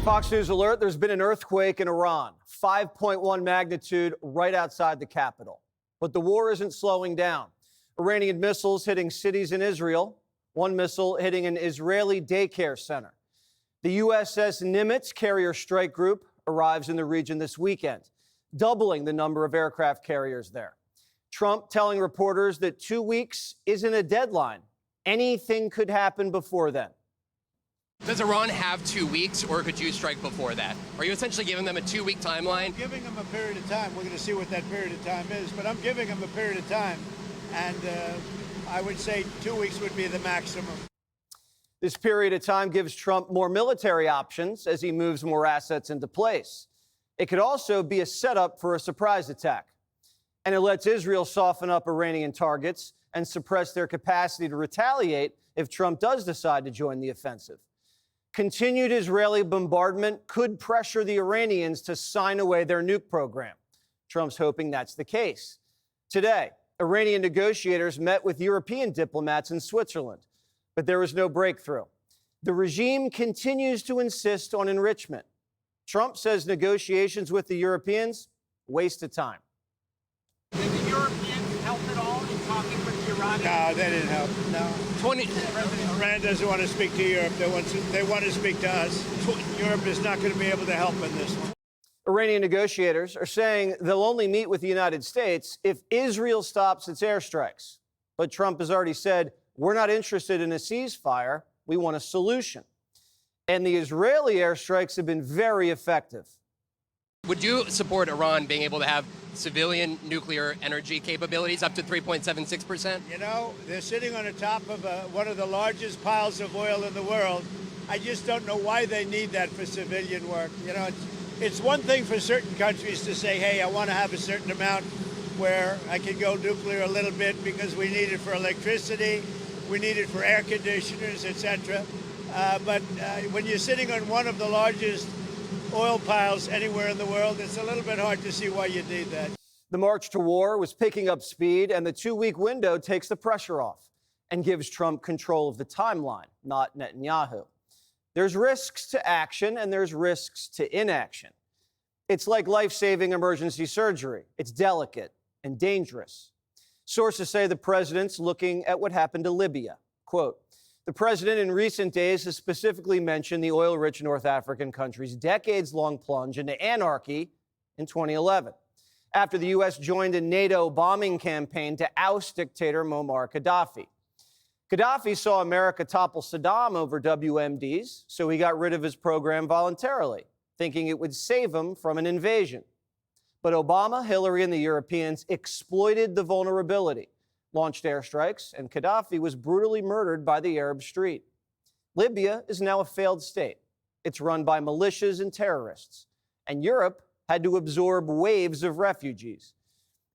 Fox News alert, there's been an earthquake in Iran, 5.1 magnitude right outside the capital. But the war isn't slowing down. Iranian missiles hitting cities in Israel, one missile hitting an Israeli daycare center. The USS Nimitz carrier strike group arrives in the region this weekend, doubling the number of aircraft carriers there. Trump telling reporters that 2 weeks isn't a deadline. Anything could happen before then. Does Iran have 2 weeks, or could you strike before that? Are you essentially giving them a 2-week timeline? I'm giving them a period of time. We're going to see what that period of time is, but I'm giving them a period of time, and I would say 2 weeks would be the maximum. This period of time gives Trump more military options as he moves more assets into place. It could also be a setup for a surprise attack, and it lets Israel soften up Iranian targets and suppress their capacity to retaliate if Trump does decide to join the offensive. Continued Israeli bombardment could pressure the Iranians to sign away their nuke program. Trump's hoping that's the case. Today, Iranian negotiators met with European diplomats in Switzerland, but there was no breakthrough. The regime continues to insist on enrichment. Trump says negotiations with the Europeans, waste of time. Did the Europeans help at all in talking with the Iranians? No, they didn't help. No. Iran doesn't want to speak to Europe. They want to speak to us. Europe is not going to be able to help in this one. Iranian negotiators are saying they'll only meet with the United States if Israel stops its airstrikes. But Trump has already said, we're not interested in a ceasefire. We want a solution. And the Israeli airstrikes have been very effective. Would you support Iran being able to have civilian nuclear energy capabilities up to 3.76%? You know, they're sitting on the top of one of the largest piles of oil in the world. I just don't know why they need that for civilian work. You know, it's one thing for certain countries to say, hey, I want to have a certain amount where I can go nuclear a little bit because we need it for electricity, we need it for air conditioners, etc. But when you're sitting on one of the largest oil piles anywhere in the world, it's a little bit hard to see why you need that. The march to war was picking up speed, and the 2-week window takes the pressure off and gives Trump control of the timeline, not Netanyahu. There's risks to action and there's risks to inaction. It's like life-saving emergency surgery. It's delicate and dangerous. Sources say the president's looking at what happened to Libya. Quote, the president in recent days has specifically mentioned the oil-rich North African country's decades-long plunge into anarchy in 2011, after the U.S. joined a NATO bombing campaign to oust dictator Muammar Gaddafi. Gaddafi saw America topple Saddam over WMDs, so he got rid of his program voluntarily, thinking it would save him from an invasion. But Obama, Hillary, and the Europeans exploited the vulnerability, launched airstrikes, and Gaddafi was brutally murdered by the Arab Street. Libya is now a failed state. It's run by militias and terrorists, and Europe had to absorb waves of refugees.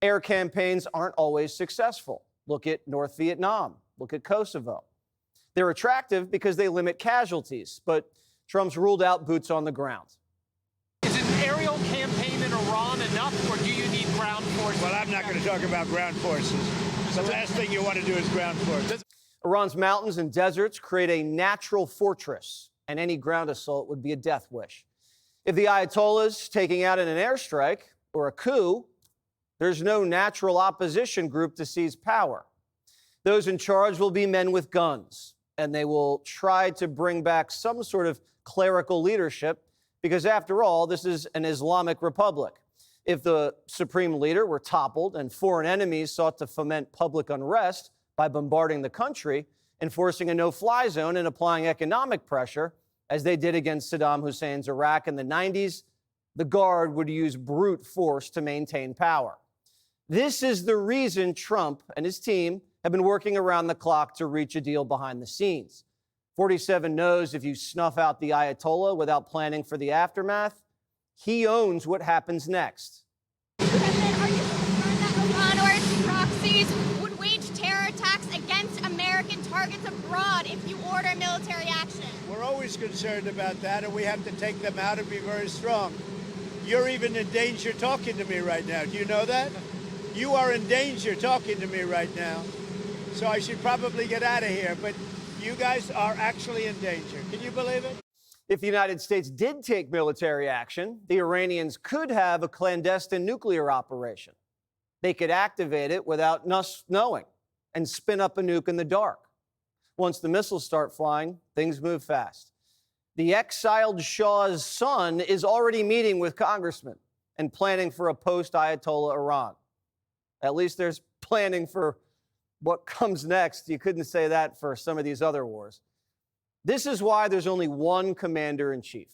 Air campaigns aren't always successful. Look at North Vietnam. Look at Kosovo. They're attractive because they limit casualties, but Trump's ruled out boots on the ground. Is an aerial campaign in Iran enough, or do you need ground forces? Well, I'm not going to talk about ground forces. The last thing you want to do is ground forces. Iran's mountains and deserts create a natural fortress, and any ground assault would be a death wish. If the Ayatollah's taking out in an airstrike or a coup, there's no natural opposition group to seize power. Those in charge will be men with guns, and they will try to bring back some sort of clerical leadership because, after all, this is an Islamic republic. If the supreme leader were toppled and foreign enemies sought to foment public unrest by bombarding the country, enforcing a no-fly zone and applying economic pressure, as they did against Saddam Hussein's Iraq in the 90s, the Guard would use brute force to maintain power. This is the reason Trump and his team have been working around the clock to reach a deal behind the scenes. 47 knows if you snuff out the Ayatollah without planning for the aftermath, he owns what happens next. President, are you concerned that Iran or its proxies would wage terror attacks against American targets abroad if you order military action? We're always concerned about that, and we have to take them out and be very strong. You're even in danger talking to me right now. Do you know that? You are in danger talking to me right now. So I should probably get out of here, but you guys are actually in danger. Can you believe it? If the United States did take military action, the Iranians could have a clandestine nuclear operation. They could activate it without us knowing and spin up a nuke in the dark. Once the missiles start flying, things move fast. The exiled Shah's son is already meeting with congressmen and planning for a post-Ayatollah Iran. At least there's planning for what comes next. You couldn't say that for some of these other wars. This is why there's only one commander-in-chief.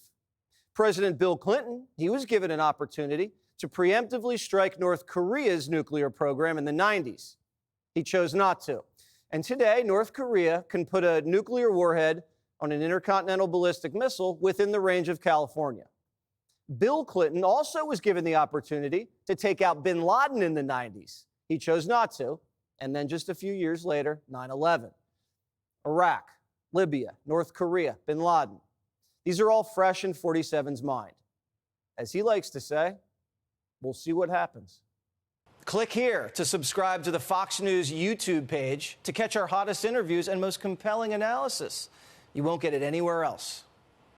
President Bill Clinton, he was given an opportunity to preemptively strike North Korea's nuclear program in the 90s. He chose not to. And today, North Korea can put a nuclear warhead on an intercontinental ballistic missile within the range of California. Bill Clinton also was given the opportunity to take out bin Laden in the 90s. He chose not to. And then just a few years later, 9/11. Iraq, Libya, North Korea, bin Laden. These are all fresh in 47's mind. As he likes to say, we'll see what happens. Click here to subscribe to the Fox News YouTube page to catch our hottest interviews and most compelling analysis. You won't get it anywhere else.